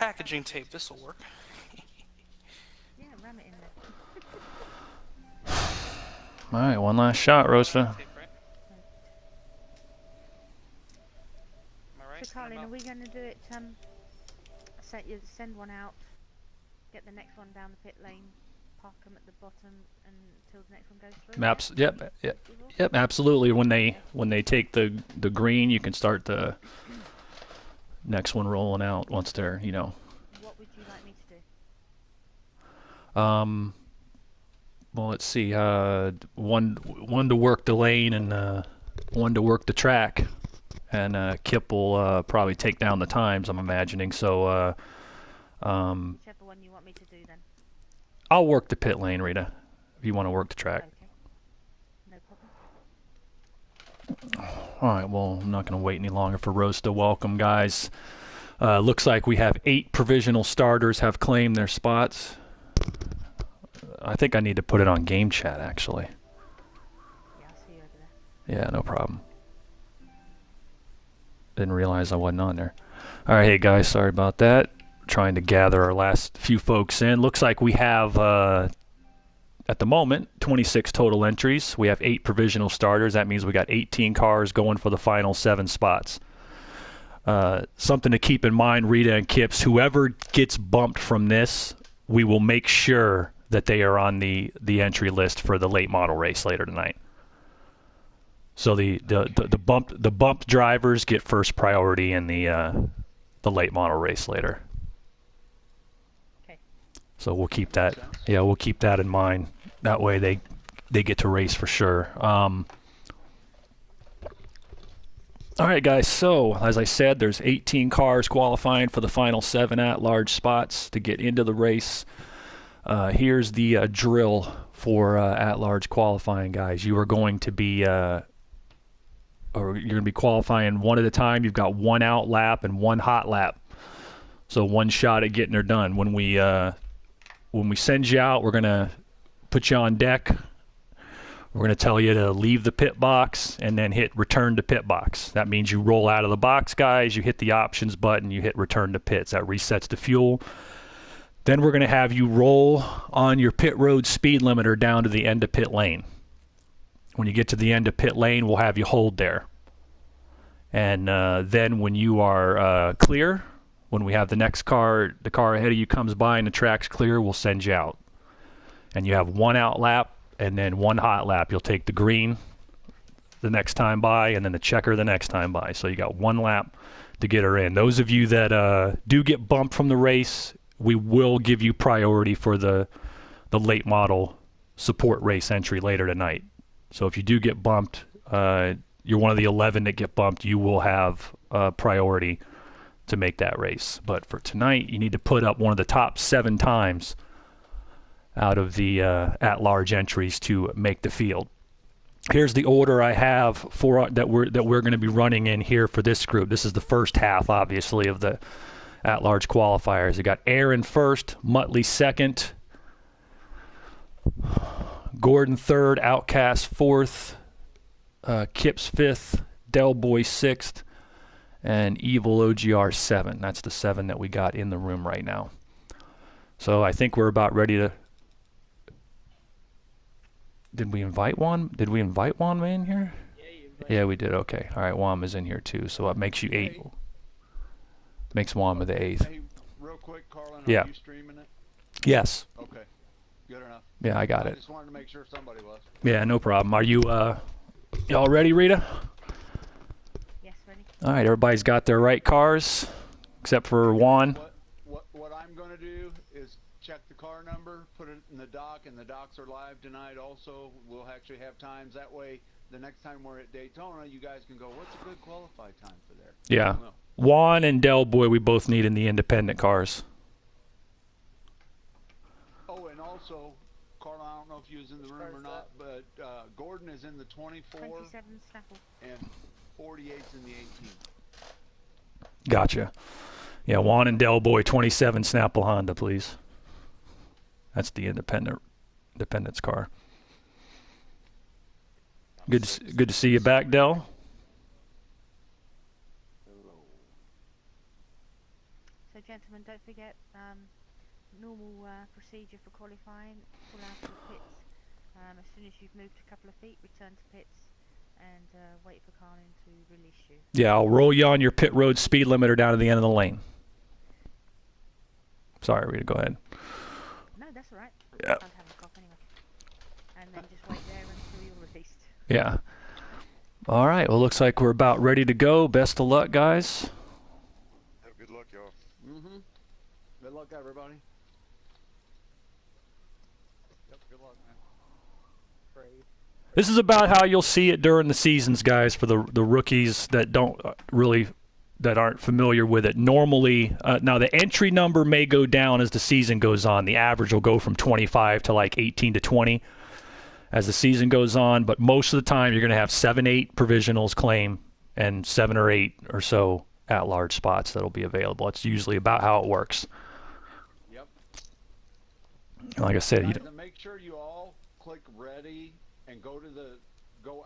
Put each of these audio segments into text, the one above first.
packaging tape. This will work. Yeah, ram it in there. All right, one last shot, Rosa. Tape, right? Am I right? So, Carlin, are we going to do it? Send one out, get the next one down the pit lane, park them at the bottom until the next one goes through. Maps. Yep. Absolutely. When they take the green, you can start the next one rolling out once they're What would you like me to do? Well, let's see. One to work the lane and one to work the track, and Kip will probably take down the times. I'm imagining. So Whichever one you want me to do, then. I'll work the pit lane, Rita, if you want to work the track. Okay. No problem. All right. Well, I'm not going to wait any longer for Rose to welcome, guys. Looks like we have 8 provisional starters have claimed their spots. I think I need to put it on game chat, actually. Yeah, I'll see you over there. Yeah, no problem. Didn't realize I wasn't on there. All right, hey guys, sorry about that. Trying to gather our last few folks in. Looks like we have, at the moment, 26 total entries. We have 8 provisional starters. That means we got 18 cars going for the final 7 spots. Something to keep in mind, Rita and Kips, whoever gets bumped from this, we will make sure that they are on the entry list for the late model race later tonight. So the bumped drivers get first priority in the late model race later. Okay. So we'll keep that. Yeah, we'll keep that in mind. That way they get to race for sure. All right, guys. So as I said, there's 18 cars qualifying for the final 7 at-large spots to get into the race. Here's the drill for at-large qualifying, guys. You are going to be qualifying one at a time. You've got 1 out lap and 1 hot lap. So 1 shot at getting her done. When we send you out, we're gonna put you on deck. We're gonna tell you to leave the pit box and then hit return to pit box. That means you roll out of the box, guys. You hit the options button. You hit return to pits. That resets the fuel. Then we're going to have you roll on your pit road speed limiter down to the end of pit lane. When you get to the end of pit lane, we'll have you hold there. And then when you are clear, when we have the next car, the car ahead of you comes by and the track's clear, we'll send you out. And you have 1 out lap and then 1 hot lap. You'll take the green the next time by and then the checker the next time by. So you got 1 lap to get her in. Those of you that do get bumped from the race, we will give you priority for the late model support race entry later tonight. So if you do get bumped, you're one of the 11 that get bumped, you will have priority to make that race. But for tonight, you need to put up one of the top 7 times out of the at-large entries to make the field. Here's the order I have for that we're going to be running in here for this group. This is the first half, obviously, of the at-large qualifiers. You got Aaron first, Muttley second, Gordon third, Outcast fourth, Kips fifth, Delboy sixth, and Evil OGR 7. That's the 7 that we got in the room right now. So I think we're about ready to... Did we invite Juan? Did we invite Juan in here? Yeah, we did. Okay. All right, Juan is in here too. So it makes you 8. Makes Juan the 8th. Hey, real quick, Carlin, Yeah. are you streaming it? Yes. Okay. Good enough. Yeah, I got I it. just wanted to make sure somebody was. Yeah, no problem. Are you y'all ready, Rita? Yes, ready. All right, everybody's got their right cars, except for Juan. What I'm going to do is check the car number, put it in the dock, and the docks are live tonight also. We'll actually have times. That way, the next time we're at Daytona, you guys can go, what's a good qualified time for there? Yeah. Juan and Del Boy, we both need in the independent cars. Oh, and also, Carl, I don't know if you was in the room or not, but Gordon is in the 24 27 Snapple. and 48's in the 18. Gotcha. Yeah, Juan and Del Boy, 27 Snapple Honda, please. That's the independence car. Good to see you back, Del. So gentlemen, don't forget normal procedure for qualifying. Pull out of the pits as soon as you've moved a couple of feet. Return to pits and wait for Carlin to release you. Yeah, I'll roll you on your pit road speed limiter down to the end of the lane. Sorry, Rita, go ahead. No, that's all right. Yeah. I was having a cough anyway. And then just wait there until you're released. Yeah. All right. Well, looks like we're about ready to go. Best of luck, guys. Have good luck, y'all. Mm-hmm. Good luck, everybody. Yep, good luck, man. Pray. This is about how you'll see it during the seasons, guys, for the rookies that aren't familiar with it. Normally, now the entry number may go down as the season goes on. The average will go from 25 to like 18 to 20 as the season goes on, but most of the time you're going to have 7, 8 provisionals claim and 7 or 8 or so at-large spots that'll be available. It's usually about how it works. Yep. Like I said, Guys, make sure you all click ready and go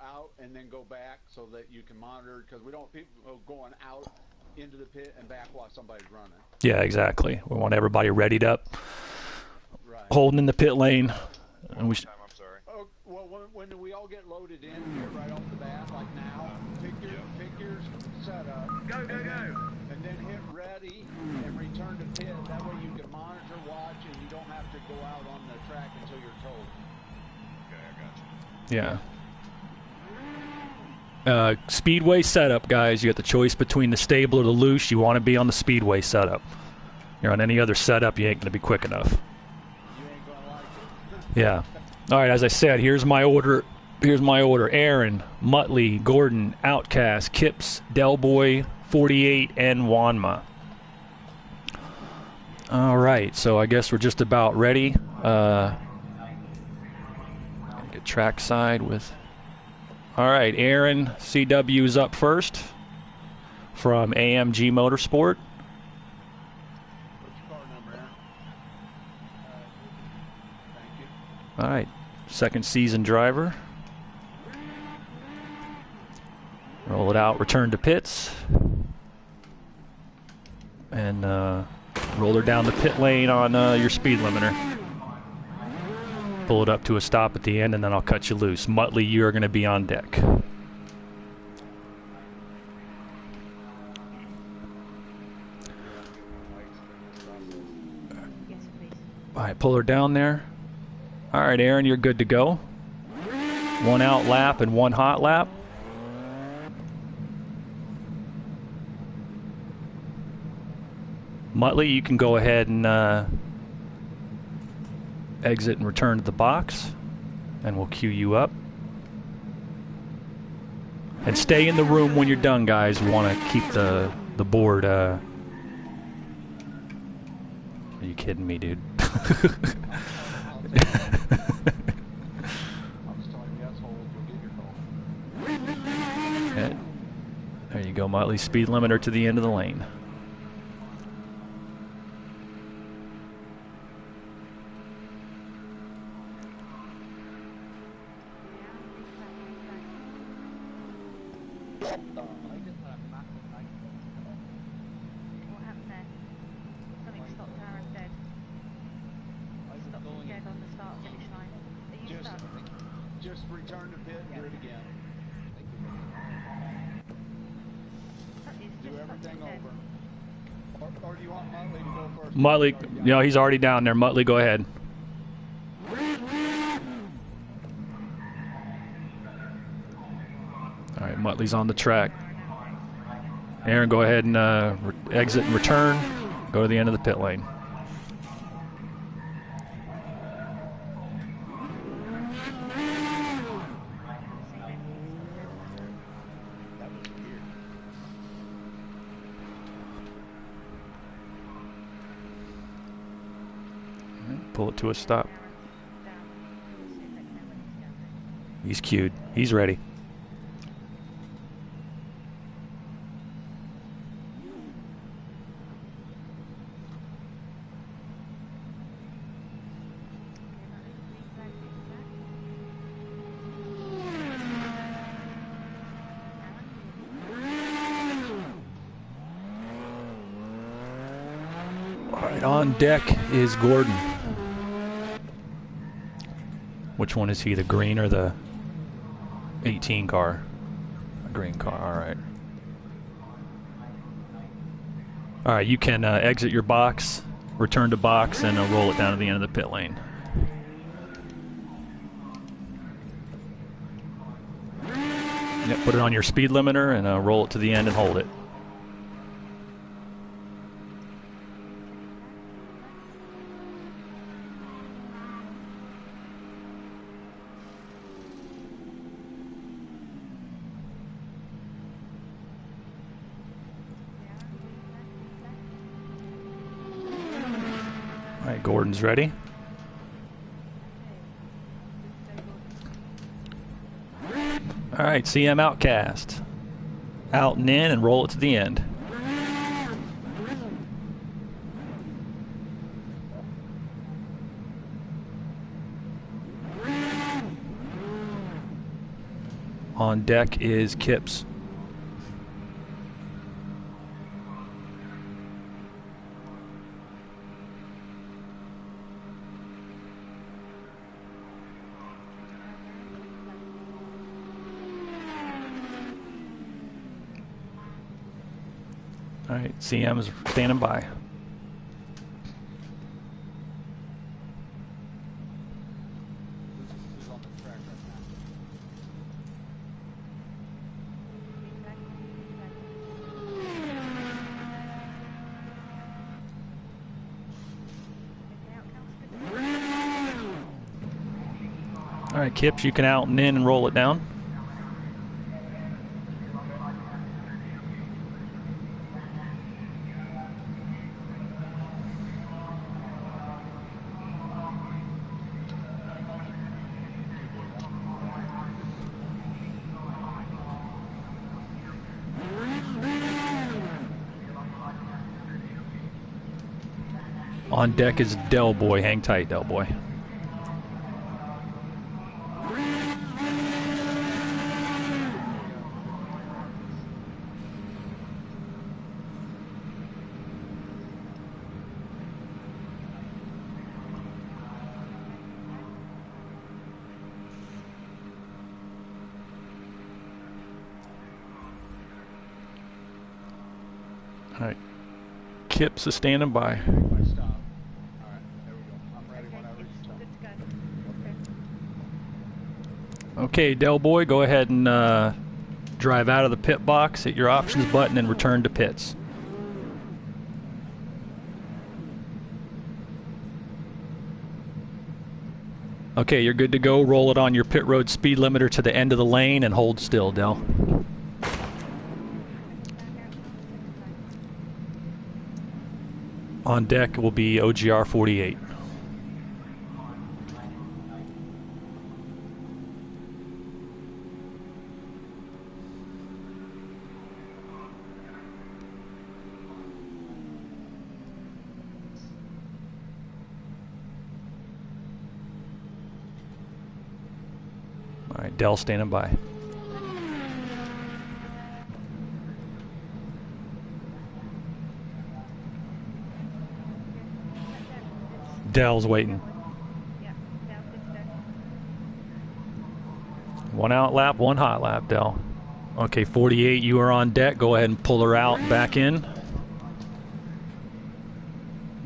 out and then go back so that you can monitor, because we don't want people going out into the pit and back while somebody's running. yeah, exactly. We want everybody readied up, Right. holding in the pit lane. And we Time, I'm sorry. Oh, well, when we all get loaded in here right off the bat, like now, pick your setup. Go, go, go! And then hit ready and return to pit. That way you can monitor, watch, and you don't have to go out on the track until you're told. Okay, I got you. Yeah. Speedway setup, guys. You got the choice between the stable or the loose. You want to be on the speedway setup. You're on any other setup, you ain't going to be quick enough. You ain't gonna like it. Yeah. All right, as I said, here's my order. Aaron, Muttley, Gordon, Outcast, Kips, Delboy, 48, and Wanma. All right, so I guess we're just about ready. Get trackside with... All right, Aaron, CW's up first from AMG Motorsport. What's your car number, Aaron? Thank you. All right, second season driver. Roll it out, return to pits. And roll her down the pit lane on your speed limiter. Pull it up to a stop at the end, and then I'll cut you loose. Muttley, you're going to be on deck. Yes, please. All right, pull her down there. All right, Aaron, you're good to go. 1 out lap and 1 hot lap. Muttley, you can go ahead and exit and return to the box, and we'll queue you up. And stay in the room when you're done, guys. We want to keep the board. Are you kidding me, dude? I was telling you, assholes, you'll get your call. Okay. There you go, Muttley. Speed limiter to the end of the lane. What happened there? Something stopped Aaron dead. Stopped him dead on the start finish line. Are you stuck? Just return to pit and do it again. He's Do just stopped everything him dead. over. Or do you want Muttley to go first? Muttley, no, he's already down there. Muttley, go ahead. All right, Muttley's on the track. Aaron, go ahead and exit and return. Go to the end of the pit lane. That was weird. All right, pull it to a stop. Down. See if they can know when he's down there. He's queued. He's ready. All right, on deck is Gordon. Which one is he, the green or the 18 car? A green car, all right. All right, you can exit your box, return to box, and roll it down to the end of the pit lane. Yep, put it on your speed limiter and roll it to the end and hold it. All right, Gordon's ready. All right, CM outcast. Out and in and roll it to the end. On deck is Kips. All right, CM is standing by. Who's on the track right now? All right, Kips, you can out and in and roll it down. On deck is Del Boy. Hang tight, Del Boy. All right. Kips is standing by. If I stop. All right, there we go. I'm ready whenever you tell me. Good to go. Okay, Del Boy, go ahead and drive out of the pit box, hit your options button, and return to pits. Okay, you're good to go. Roll it on your pit road speed limiter to the end of the lane and hold still, Del. On deck will be OGR 48. All right, Del standing by. Dell's waiting. Yeah, Del, good to go. One out lap, one hot lap, Del. Okay, 48, you are on deck. Go ahead and pull her out and back in.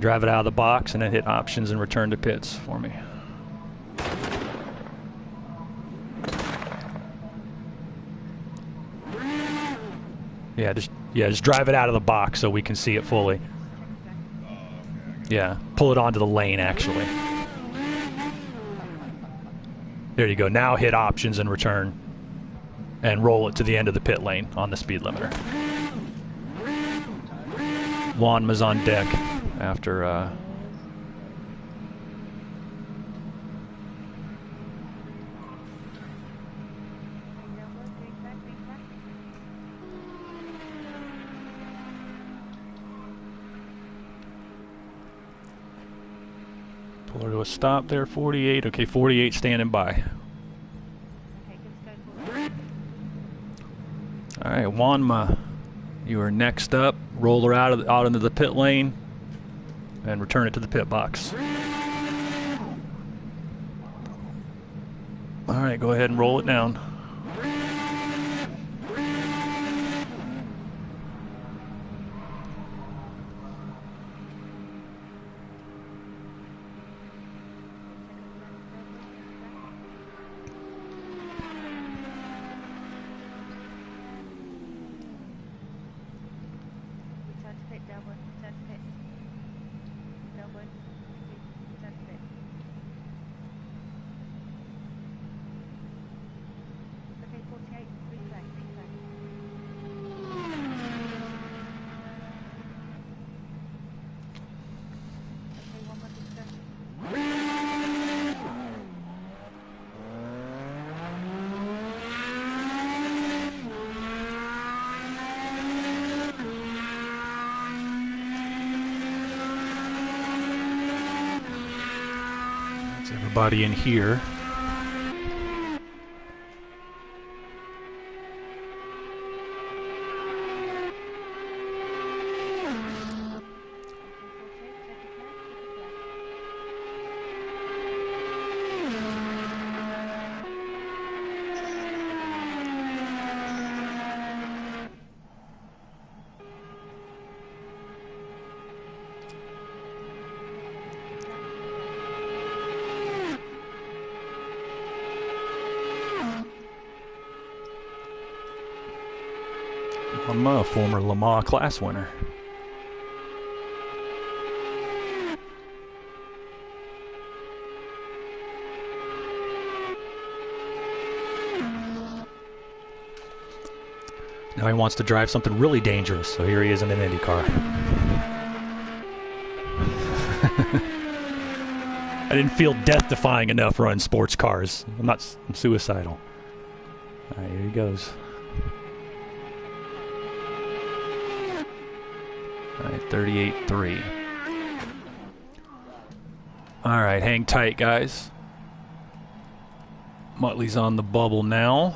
Drive it out of the box and then hit options and return to pits for me. Yeah, just drive it out of the box so we can see it fully. Yeah, pull it onto the lane, actually. There you go. Now hit options and return. And roll it to the end of the pit lane on the speed limiter. Juanma's on deck after... Pull her to a stop there, 48. Okay, 48 standing by. Okay, good to go. All right, Juanma, you are next up. Roll her out into the pit lane. and return it to the pit box. All right, go ahead and roll it down. Return to pit, Delwood. Return to pit. Delwood. Return to pit. Okay, 48. Replay. Okay, 1 more discussion. That's everybody in here. I'm a former Le Mans class winner. Now he wants to drive something really dangerous, so here he is in an Indy car. I didn't feel death-defying enough running sports cars. I'm suicidal. All right, here he goes. All right, 38.3. All right, hang tight, guys. Muttley's on the bubble now.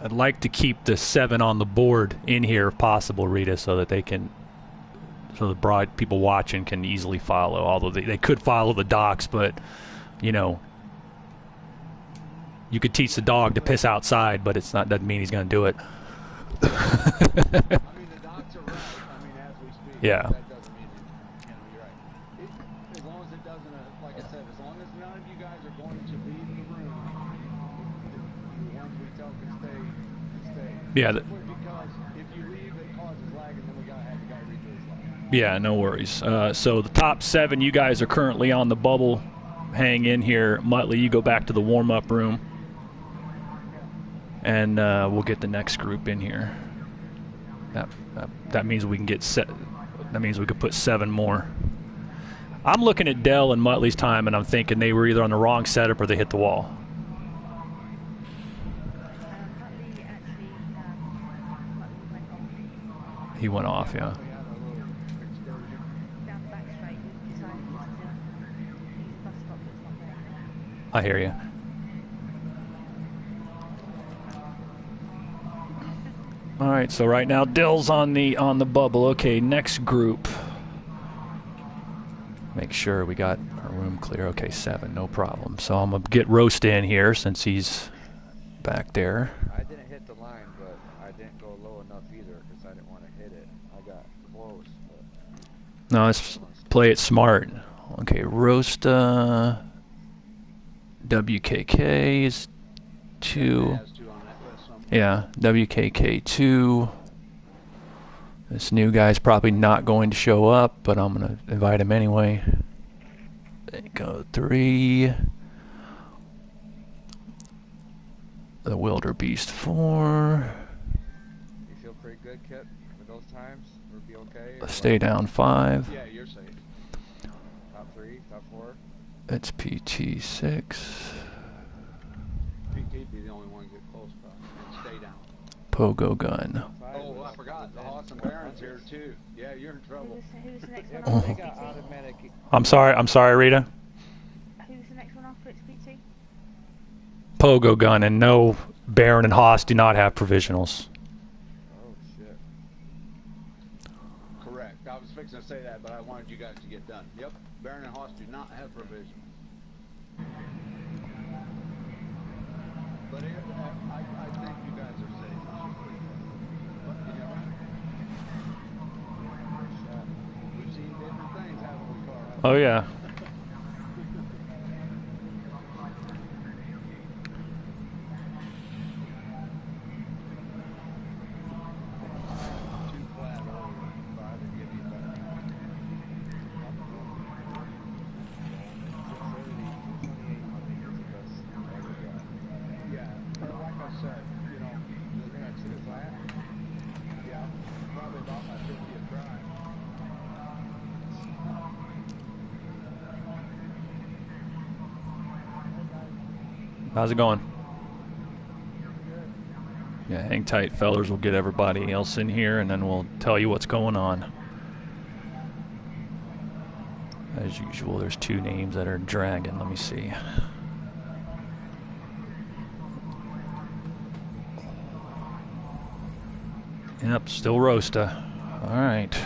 I'd like to keep the 7 on the board in here if possible, Rita, so that they can, so the broad people watching can easily follow. Although they could follow the docs, but you know, you could teach the dog to piss outside, but it's not, doesn't mean he's going to do it. I mean, the docs are right. I mean, as we speak. Yeah. That doesn't mean you're right. As long as it doesn't, like I said, as long as none of you guys are going to leave the room, the ones we tell can stay. Yeah. Simply because if you leave, it causes lag, and then we gotta have the guy redo his lag. Yeah, no worries. So the top 7, you guys are currently on the bubble. Hang in here. Muttley, you go back to the warm-up room. And we'll get the next group in here. That means we can get set. That means we could put 7 more. I'm looking at Dell and Muttley's time, and I'm thinking they were either on the wrong setup or they hit the wall. Muttley actually went off. He went off, yeah. We had a little excursion. Down the back straight, we decided just to use the bus stop that's not there. I hear you. All right, so right now Dill's on the bubble. Okay, next group. Make sure we got our room clear. Okay, 7, no problem. So I'm gonna get Roast in here since he's back there. I didn't hit the line, but I didn't go low enough either because I didn't want to hit it. I got close, but No, let's play it smart. Okay, Roast. WKK is 2. Has two on that list, so Yeah, WKK2. This new guy's probably not going to show up, but I'm going to invite him anyway. There you go, 3. The Wildebeest 4. you feel pretty good, Kip, with those times? We'll be okay? or Stay what? down 5. yeah, you're safe. Top 3, top 4? It's PT6. PT'd be the only one to get close, bro, and stay down. Pogo gun. Oh, I forgot. The Austin Baron's here too. Yeah, you're in trouble. Who's the next Yeah, one but after they it's got PT? automatic. I'm sorry, Rita. Who's the next one after it's PT? Pogo gun, and no, Baron and Haas do not have provisionals. Oh, shit. Correct. I was was fixing to say that, but I wanted you guys to get done. Yep, Baron and Haas do not have provision. But I think you guys are safe. But you never know. We've seen different things, haven't we, Carl? Oh yeah. Too flat earlier, but I didn't give you better. 630, 228, I think is the best I ever got. Yeah, but like I said, you know, You're gonna sit flat? yeah, probably about my 50th try. How's it going? Yeah, hang tight, fellers. We'll get everybody else in here, and then we'll tell you what's going on. As usual, there's two names that are dragging. Let me see. Yep, still Roasta. All right.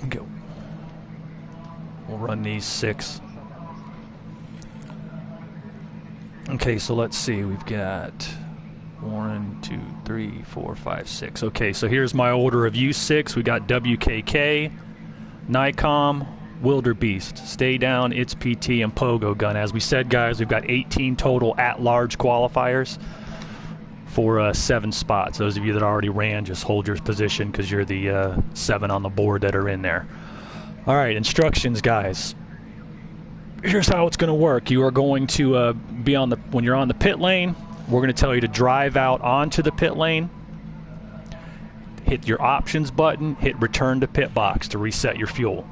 Go. We'll run these 6. Okay, so let's see. We've got 1, 2, 3, 4, 5, 6. Okay, so here's my order of U6. We got WKK, Nikon, Wildebeest, Stay Down, It's PT, and Pogo Gun. As we said, guys, we've got 18 total at-large qualifiers for 7 spots. Those of you that already ran, just hold your position because you're the 7 on the board that are in there. All right, instructions, guys. Here's how it's going to work. You are going to be on the, when you're on the pit lane, we're going to tell you to drive out onto the pit lane, hit your options button, hit return to pit box to reset your fuel.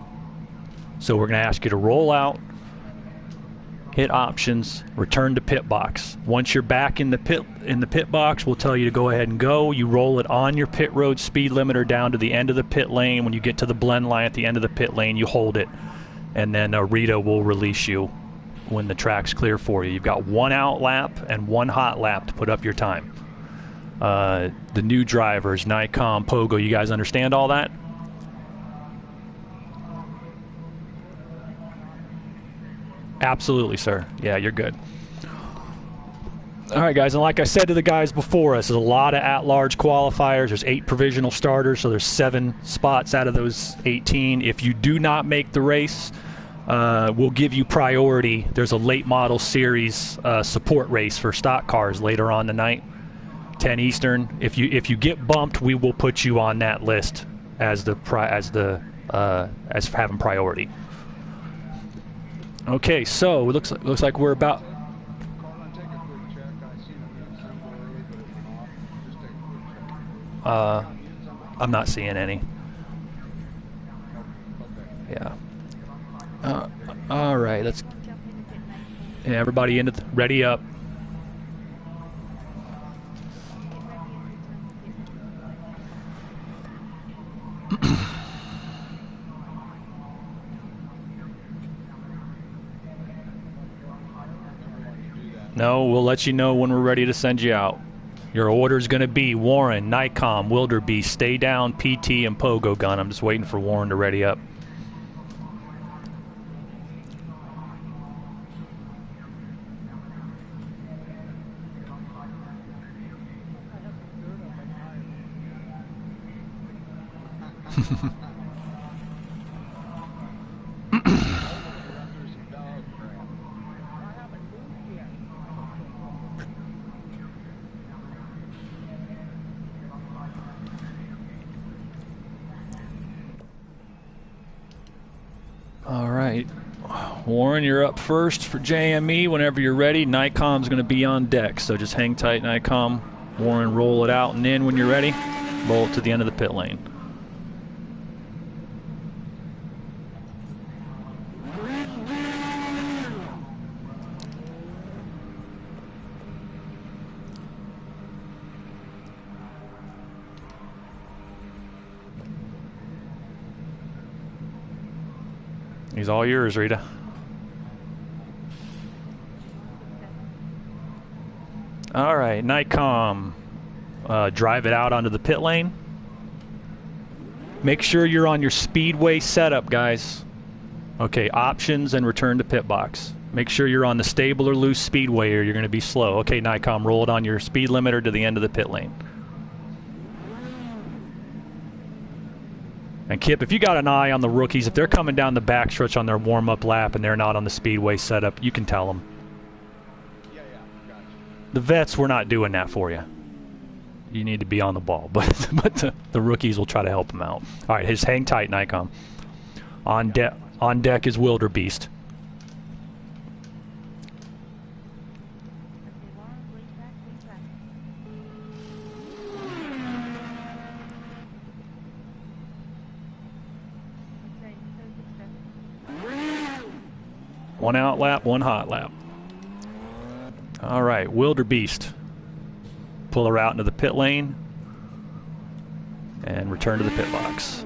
So we're going to ask you to roll out, hit options, return to pit box. Once you're back in the pit box, we'll tell you to go ahead and go. You roll it on your pit road speed limiter down to the end of the pit lane. When you get to the blend line at the end of the pit lane, you hold it, and then Rita will release you when the track's clear for you. You've got 1 out lap and 1 hot lap to put up your time. The new drivers, Nikon, Pogo, you guys understand all that? Absolutely, sir. Yeah, you're good. All right, guys, and like I said to the guys before us, there's a lot of at-large qualifiers. There's 8 provisional starters, so there's 7 spots out of those 18. If you do not make the race, we'll give you priority. There's a late model series support race for stock cars later on tonight, 10 Eastern. If you get bumped, we will put you on that list as having priority. Okay, so it looks like we're about. Carlin, take a quick check. I seen it being simple early, but it went off. Just take a quick check. I'm not seeing any. Okay. Yeah. All right, let's. Jump in the pit lane. Yeah, everybody in it. Ready up. Get ready and return to pit lane. No, we'll let you know when we're ready to send you out. Your order is going to be Warren, Nikon, Wildebeest, Stay Down, PT, and Pogo Gun. I'm just waiting for Warren to ready up. All right, Warren, you're up first for JME. Whenever you're ready, Nikon's going to be on deck, so just hang tight, Nikon. Warren, roll it out and in when you're ready. Roll it to the end of the pit lane. He's all yours, Rita. All right, Nikon. drive it out onto the pit lane. Make sure you're on your speedway setup, guys. Okay, options and return to pit box. Make sure you're on the stable or loose speedway or you're going to be slow. Okay, Nikon, roll it on your speed limiter to the end of the pit lane. And Kip, if you got an eye on the rookies, if they're coming down the backstretch on their warm-up lap and they're not on the speedway setup, you can tell them. Yeah, gotcha. The vets, we're not doing that for you. You need to be on the ball, but the rookies will try to help them out. All right, just hang tight, Nikon. On deck is Wildebeest. One out lap, one hot lap. All right, Wildebeest. Pull her out into the pit lane and return to the pit box.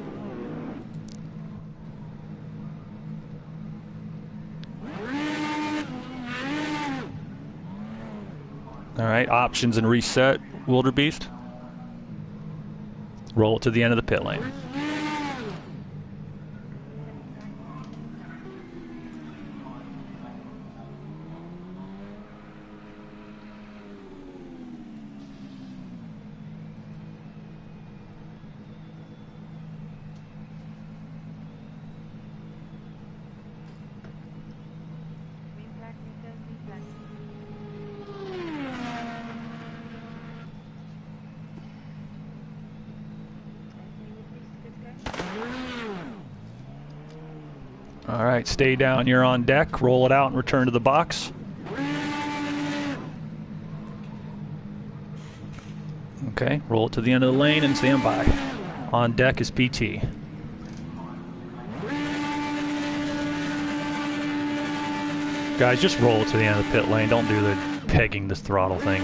All right, options and reset, Wildebeest. Roll it to the end of the pit lane. All right, stay down, you're on deck. Roll it out and return to the box. Okay, roll it to the end of the lane and stand by. On deck is PT. Guys, just roll it to the end of the pit lane. Don't do the pegging this throttle thing.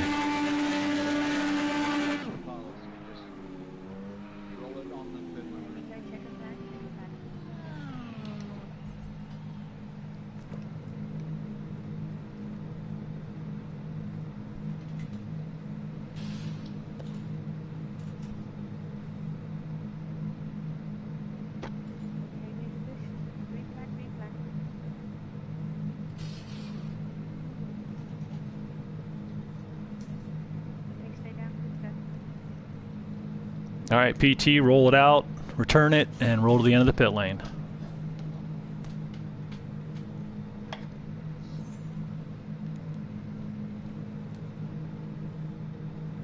All right, PT, roll it out, return it, and roll to the end of the pit lane.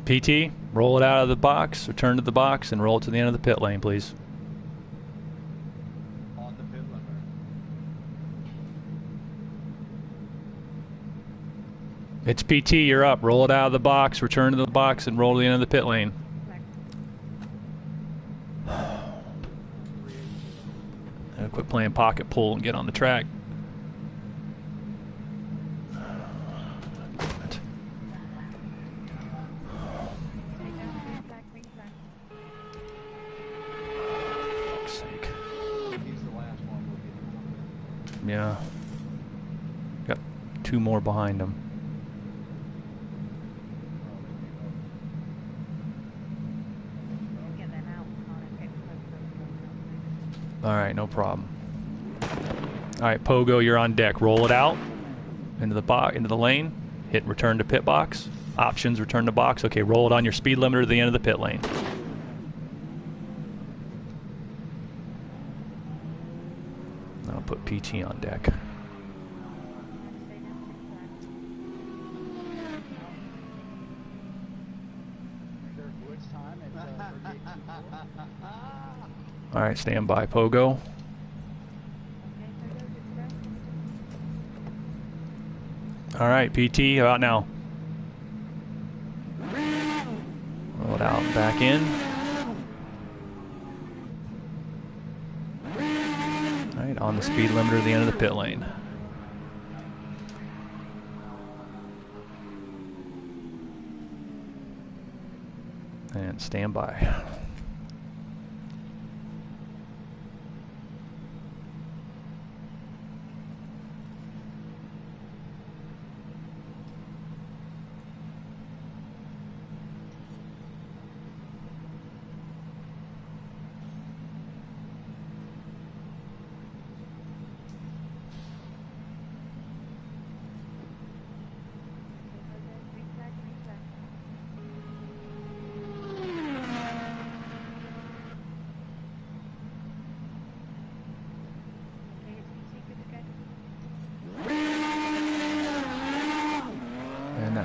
PT, roll it out of the box, return to the box, and roll it to the end of the pit lane, please. On the pit limiter. It's PT, you're up. Roll it out of the box, return to the box, and roll to the end of the pit lane. Quit playing pocket pull and get on the track. Fuck's sake. He's the last one. Yeah. Got two more behind him. All right, no problem. All right, Pogo, you're on deck. Roll it out into the lane. Hit return to pit box. Options, return to box. Okay, roll it on your speed limiter to the end of the pit lane. I'll put PT on deck. All right, stand by, Pogo. All right, PT, how about now? Roll it out and back in. All right, on the speed limiter at the end of the pit lane. And stand by.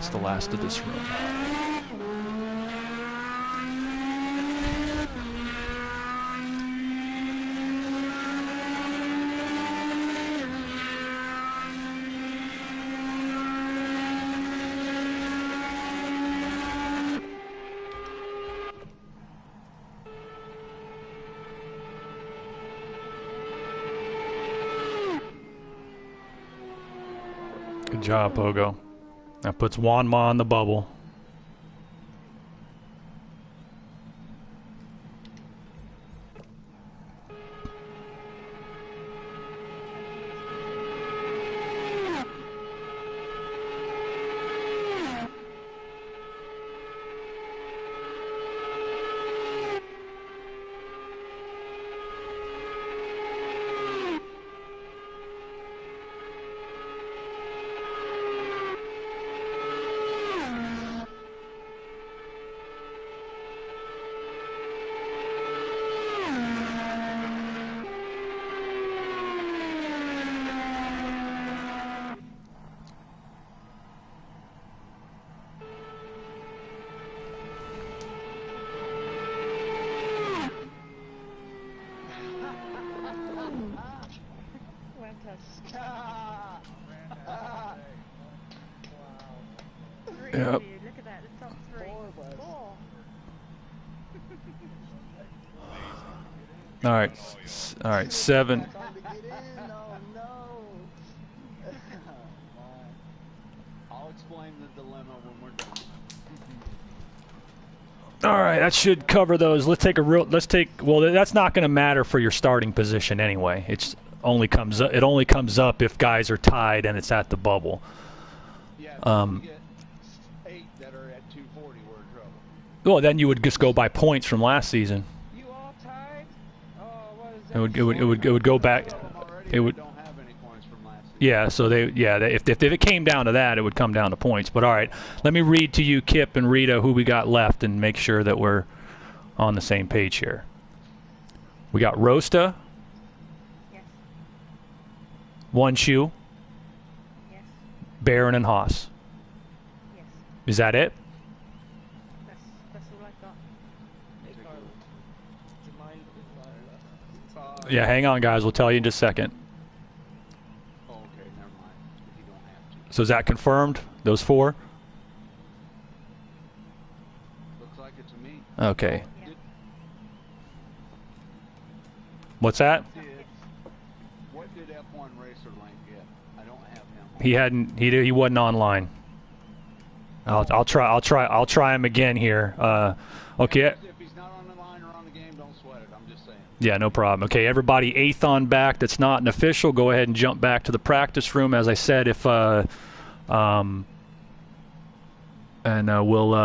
That's the last of this room. Good job, Pogo. That puts Wanma on the bubble. Well done. Three Yep. of you. Look at that. The top three. Four. All right. All right. 7. Time to get in. Oh no. I'll explain the dilemma when we're done. All right. That should cover those. Let's take a real. Let's take. Well, that's not going to matter for your starting position anyway. It only comes up if guys are tied and it's at the bubble. Yeah, Um, if we get 8 that are at 240, we're in trouble. Well, then you would just go by points from last season. You all tied? Oh, what is that? It would go back. Some of them already It would. don't have any points from last season. Yeah, so if it came down to that, it would come down to points. But all right, let me read to you, Kip and Rita, who we got left, and make sure that we're on the same page here. We got Rosta, Yes. One Shoe, Yes. Barron, and Haas. Yes. Is that it? That's all I've got. Yeah, hang on, guys. We'll tell you in just a second. Oh, okay, never mind. If you don't have to. So is that confirmed? Those 4? Looks like it to me. Okay. Yeah. What's that? What did F1 Racer Link get? I don't have him. He hadn't. He wasn't online. I'll try him again here. Okay. If he's not on the line or on the game, don't sweat it. I'm just saying. Yeah, no problem. Okay, everybody 8th on back that's not an official, go ahead and jump back to the practice room. As I said, if we'll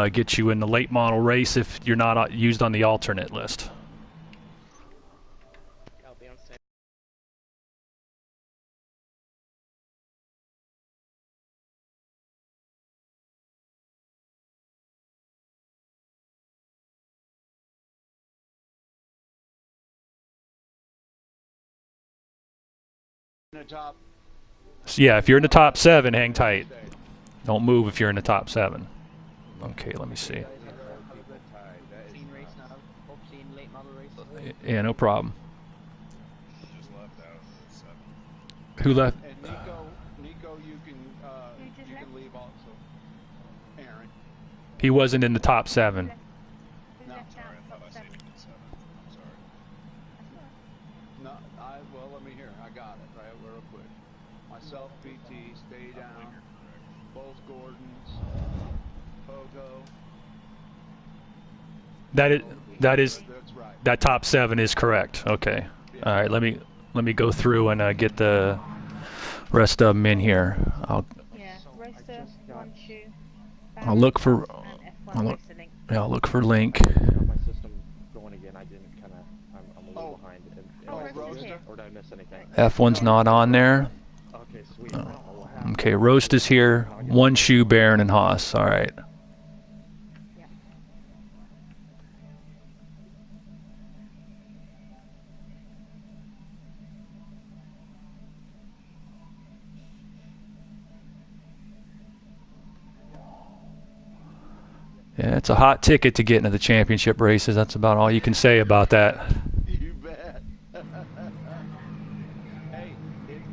get you in the late model race if you're not used on the alternate list. I'll be on stage. In the top. So yeah, if you're in the top 7, hang tight. Don't move if you're in the top 7. Okay, let me see. People tied. That is Seen race not- now. Hope seen late model race. Yeah, no problem. Just left out of 7. Who left? And Nico, you can just you left? can leave also. Aaron. He wasn't in the top 7. Who No, left Sorry, out I thought top I seen 7? it in 7. I'm sorry. No, well, let me hear. I got it right real quick. Myself, PT, stay down. Both Gordons, Pogo. That is That's right. that top 7 is correct. Okay. All right. Let me go through and get the rest of them in here. Yeah. Roaster, One Shoe, I'll look for and F1 I'll look- Racer Link. I'll look for Link. Got my system going again. I didn't kind of. I'm a little Oh. behind. Oh, Roaster. Roaster's here. Or did I miss anything? F1's not on there. Okay, sweet. I don't know what happened. Okay, Roast is here. One Shoe, Barron, and Haas. All right. Yeah. Yeah, it's a hot ticket to get into the championship races. That's about all you can say about that. You bet. Hey,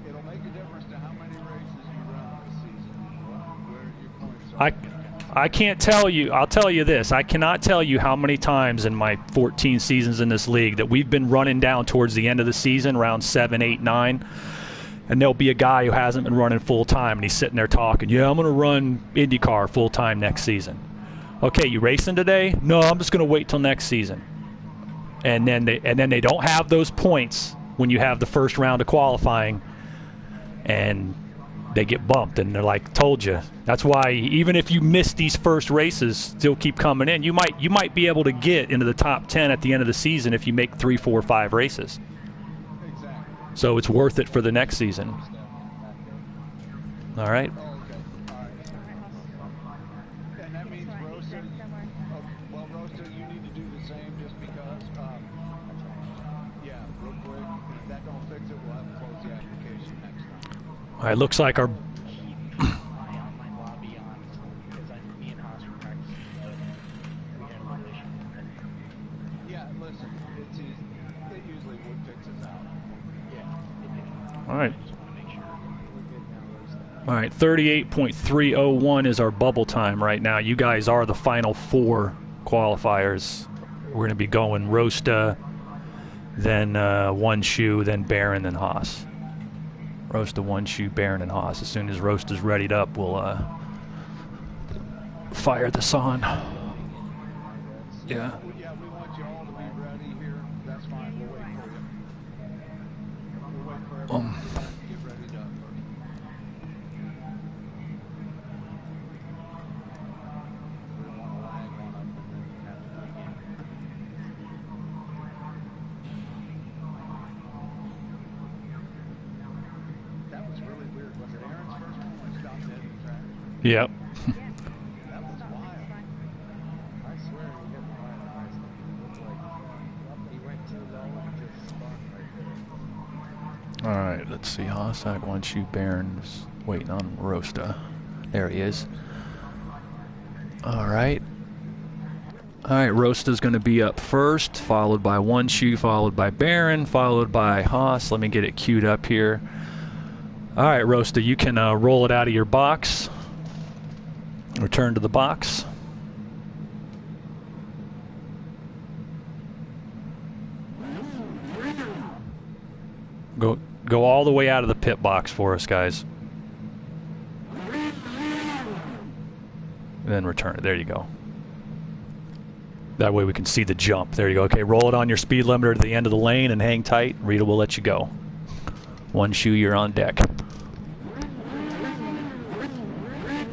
it'll make a difference to how many races you run this season and where your points are. I can't tell you. I'll tell you this. I cannot tell you how many times in my 14 seasons in this league that we've been running down towards the end of the season, round 7, 8, 9, and there'll be a guy who hasn't been running full time, and he's sitting there talking, yeah, I'm going to run IndyCar full time next season. Okay, you racing today? No, I'm just going to wait till next season. And then they don't have those points when you have the first round of qualifying, and they get bumped, and they're like, told you. That's why even if you miss these first races, still keep coming in. You might be able to get into the top 10 at the end of the season if you make 3, 4, 5 races. Exactly. So it's worth it for the next season. All right. Oh, okay. All right. And that means Rosa. Well, Rosa, you need to do the same just because. Yeah, real quick. And if that don't fix it, we'll have to close the application next time. All right. Looks like our. Keep my online lobby on because me and Haas were practicing, but we had a little issue. Yeah, listen, it's easy. It usually would fix us out. Yeah. All right. Just want to make sure. All right, 38.301 is our bubble time right now. You guys are the final 4 qualifiers. We're going to be going Rosta, then One Shoe, then Barron, then Haas. Rosta, One Shoe, Barron, and Haas. As soon as Rosta's readied up, we'll fire this on. Yeah. Yeah, we want you all to be ready here. That's fine. We'll wait for you. We'll wait for everyone to get ready up. We don't want to lag on them and then have to do it again. That was really weird. Was it Aaron's first one when he stopped dead in the track? Yep. That was wild. I swear he hit the line of ice. It looked like he went too low and just spun right there. All right, let's see. Hossack, One Shoe, Barron is waiting on Rosta. There he is. All right. All right, Rosta's going to be up first, followed by One Shoe, followed by Barron, followed by Haas. Let me get it queued up here. All right, Rosta, you can roll it out of your box. Return to the box. Go all the way out of the pit box for us, guys. And then return it. There you go. That way we can see the jump. There you go. Okay, roll it on your speed limiter to the end of the lane and hang tight. Rita will let you go. One Shoe, you're on deck. Okay, Rosa, good to go.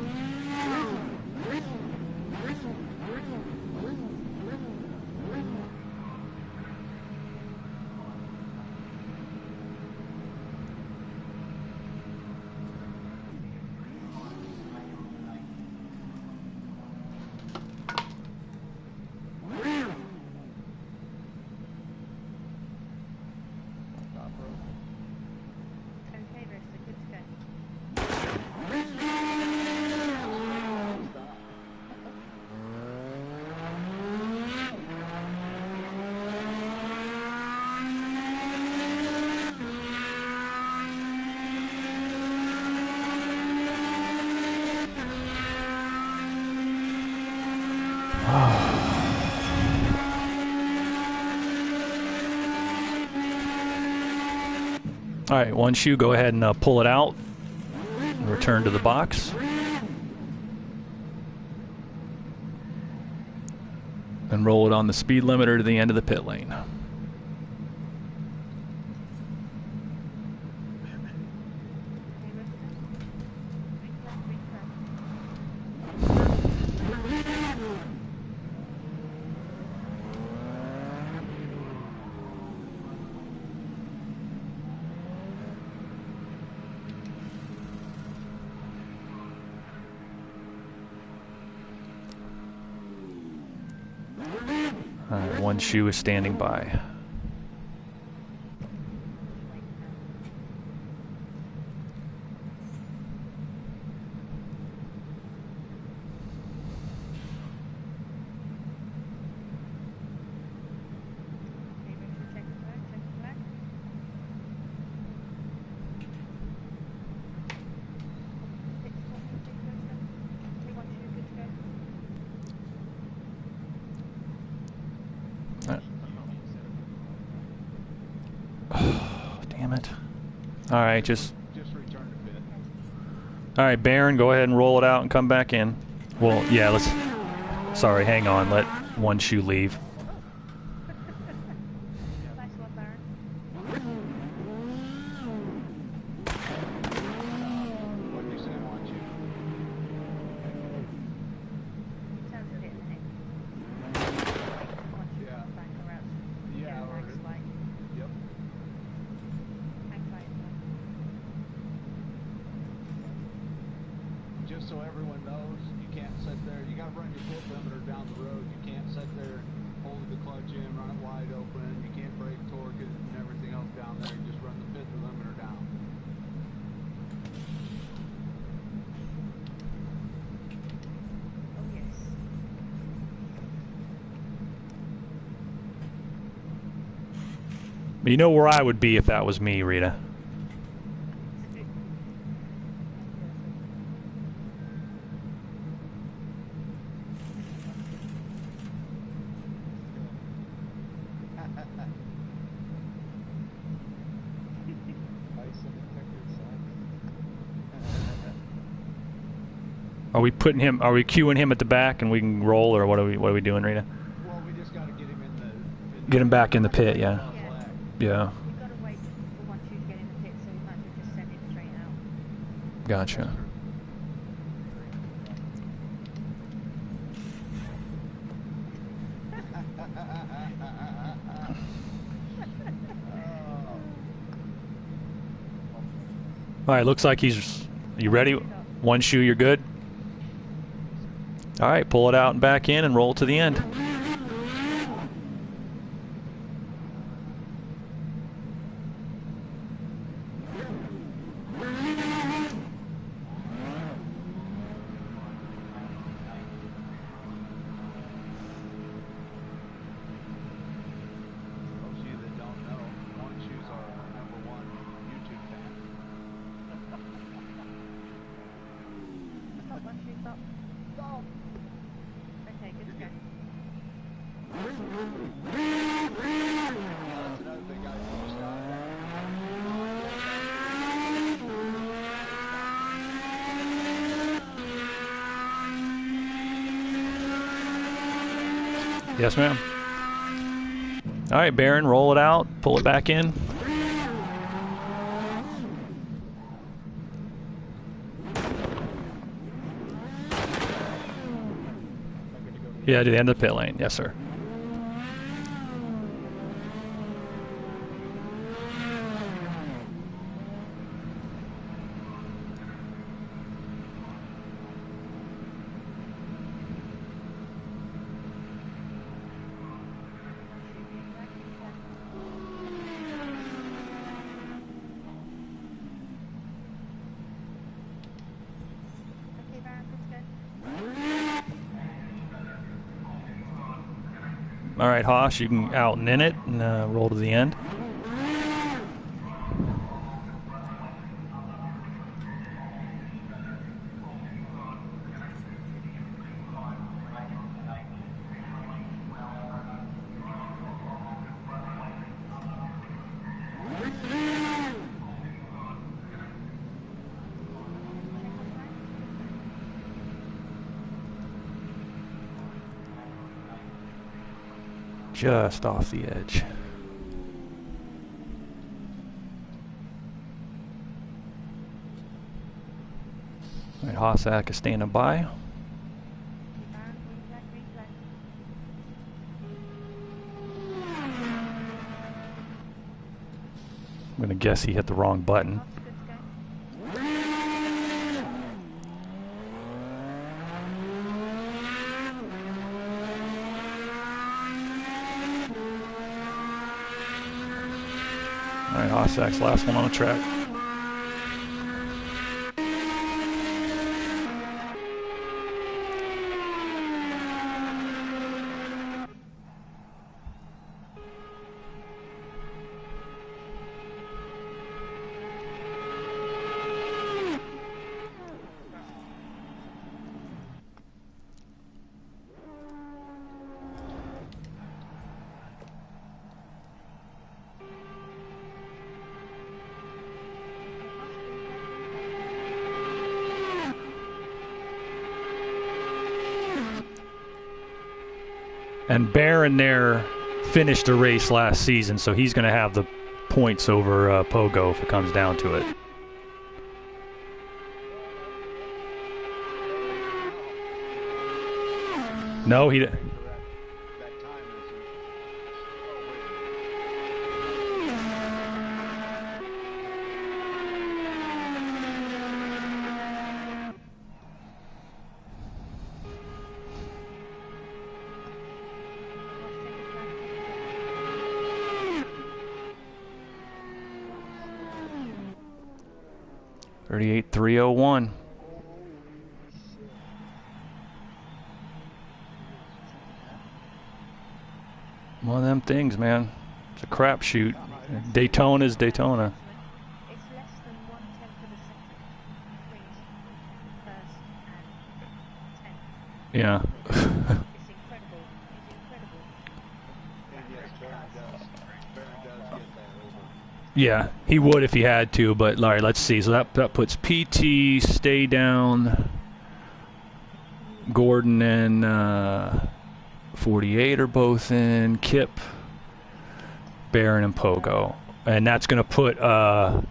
All right, One Shoe, go ahead and pull it out. Return to the box. And roll it on the speed limiter to the end of the pit lane. All right, One Shoe is standing by. damn it. All right, just return to pit. all right, Baron, go ahead and roll it out and come back in. Well, yeah, let's. Sorry, hang on. Let one shoe leave. Nice one, Baron. What did you say, want you? Return to pit in a minute. Once you Yeah. come back around. Yeah, Yeah, or- thanks, like. Yep. Thanks, like. Just so everyone knows, you can't sit there. You got to run your pit limiter down the road. You can't sit there, hold the clutch in, run it wide open. You can't brake, torque it, and everything else down there. You just run the pit limiter down. Oh, yes. But you know where I would be if that was me, Rita. Bison detector sucks. Are we putting him? Are we queuing him at the back and we can roll, or what are we doing, Rita? Well, we just got to get him in the... Get him back in the pit, yeah. Yeah. We've got to wait for one shoe to get in the pit, so we might as well just send him straight out. Gotcha. All right, looks like he's. You ready? One shoe, you're good. All right, pull it out and back in and roll to the end. Those of you that don't know, One Shoes are our #1 YouTube fan. Stop, one shoe, stop. Stop! Okay, good to go. That's another thing, guys. You just Yes, ma'am. All right, Baron, roll it out, pull it back in. Yeah, to the end of the pit lane. Yes, sir. Okay, Baron, good to go. All right, Haas, you can out and in it and roll to the end. Just off the edge. All right, Hossack is standing by. Okay, Baron, green flag, green flag. I'm gonna guess he hit the wrong button. Off, good to go. All right, Hossack's last one on the track. And Barron there finished the race last season, so he's going to have the points over Pogo if it comes down to it. No, he. That time is. Oh, 38,301. One of them things, man. It's a crapshoot. Daytona's Daytona. It's less than 1/10 of a second between first and 10th. Yeah. It's incredible. It's incredible. And yes, Barron does get that over. Yeah, he would if he had to, but Larry, let's see. So that puts PT, Stay Down, Gordon, and 48 are both in, Kip, Barron, and Pogo. And that's going to put, well,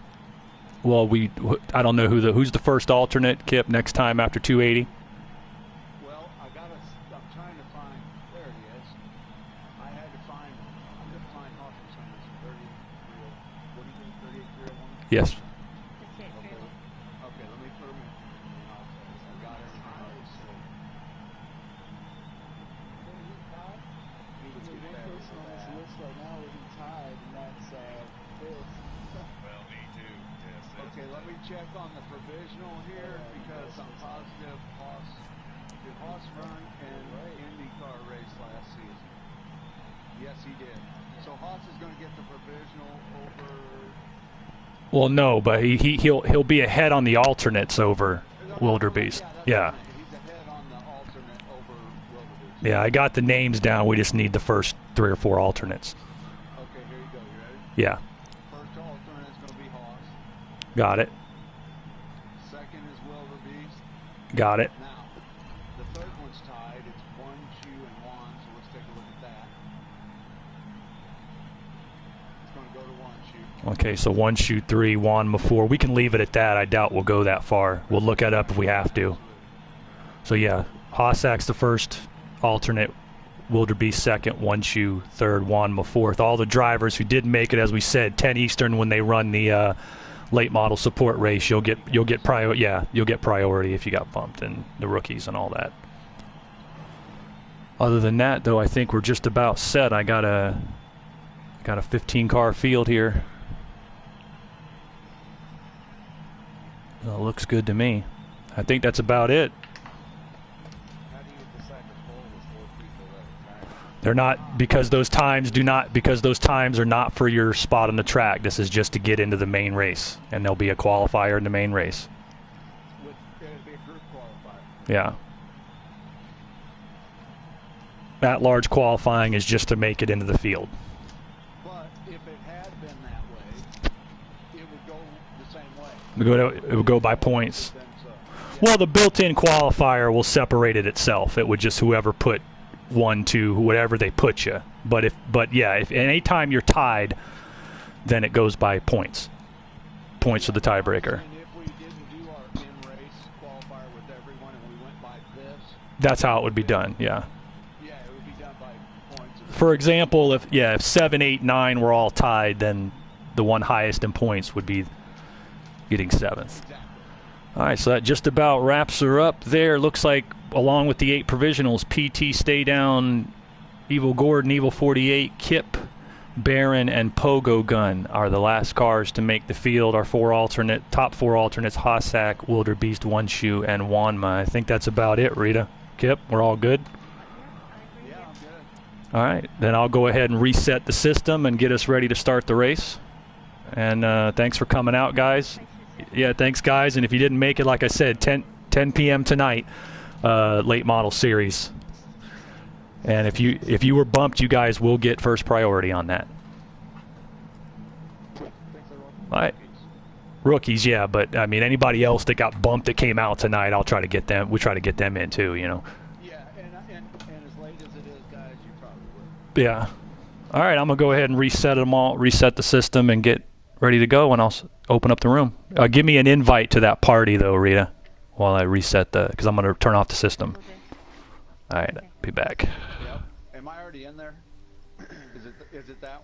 I don't know who's the first alternate, Kip, next time after 280? Well, I'm trying to find, there he is. I'm going to find Hawkins on this 33, what do you think, 38,301? Yes. That's it, really. Okay, let me put him in. I got everything else. The one person on this list right now isn't tied, and that's Bill. Well, me too. Yes. Okay, let me check on the provisional here because I'm positive did Haas run an IndyCar race last season? Yes, he did. So Haas is going to get the provisional over. Well, no, but he'll be ahead on the alternates over Wildebeest. Yeah. He's ahead on the alternate over Wildebeest. Yeah, I got the names down. We just need the first 3 or 4 alternates. Okay, here you go. You ready? Yeah, First alternate is going to be Haas. got it. Second is Wildebeest. Got it. Now, the third one's tied. It's 1, 2, and 1. So let's take a look at that. It's going to go to 1, shoot. Okay, so 1, shoot 3, Juan before. We can leave it at that. I doubt we'll go that far. We'll look it up if we have to. So yeah, Hossack's the first alternate, Wildebeest second, 1 shoe third, Wanma fourth. All the drivers who didn't make it, as we said, 10 Eastern when they run the late model support race, you'll get priority if you got bumped, and the rookies and all that. Other than that, though, I think we're just about set. I got a 15 car field here. Looks good to me. I think that's about it. How do you decide to pull with 4 people at a time? They're not, because those times are not for your spot on the track. This is just to get into the main race, and there'll be a qualifier in the main race. It'd be a group qualifier. Yeah. That large qualifying is just to make it into the field. But if it had been that way, it would go the same way. It would go by points. Then so. Well, the built-in qualifier will separate it itself. It would just whoever put 1, 2, whatever they put you. But if any time you're tied, then it goes by points. Points for the tiebreaker. And if we didn't do our in-race qualifier with everyone and we went by this, That's how it would be done. Yeah. yeah, it would be done by points. For example, if 7, 8, 9 were all tied, then the one highest in points would be getting 7th. Exactly. All right, so that just about wraps her up there. Looks like, along with the 8 provisionals, PT, Stay Down, Evil Gordon, Evil 48, Kip, Barron, and Pogo Gun are the last cars to make the field. Our top 4 alternates, Hossack, Wildebeest, 1 shoe, and Wanma. I think that's about it, Rita. Kip, we're all good? Yeah, I'm good. All right, then I'll go ahead and reset the system and get us ready to start the race. And thanks for coming out, guys. Yeah, thanks, guys. And if you didn't make it, like I said, 10 p.m. tonight, late model series. And if you were bumped, you guys will get first priority on that. All right. Rookies, yeah, but I mean anybody else that got bumped that came out tonight, I'll try to get them. We try to get them in too, you know. Yeah, and as late as it is, guys, you probably Yeah. All right, I'm gonna go ahead and reset them all, reset the system, and get ready to go, and I'll open up the room. Give me an invite to that party, though, Rita, while I reset because I'm gonna turn off the system. Will do. All right, Okay. be back. Yep. Am I already in there? Is it that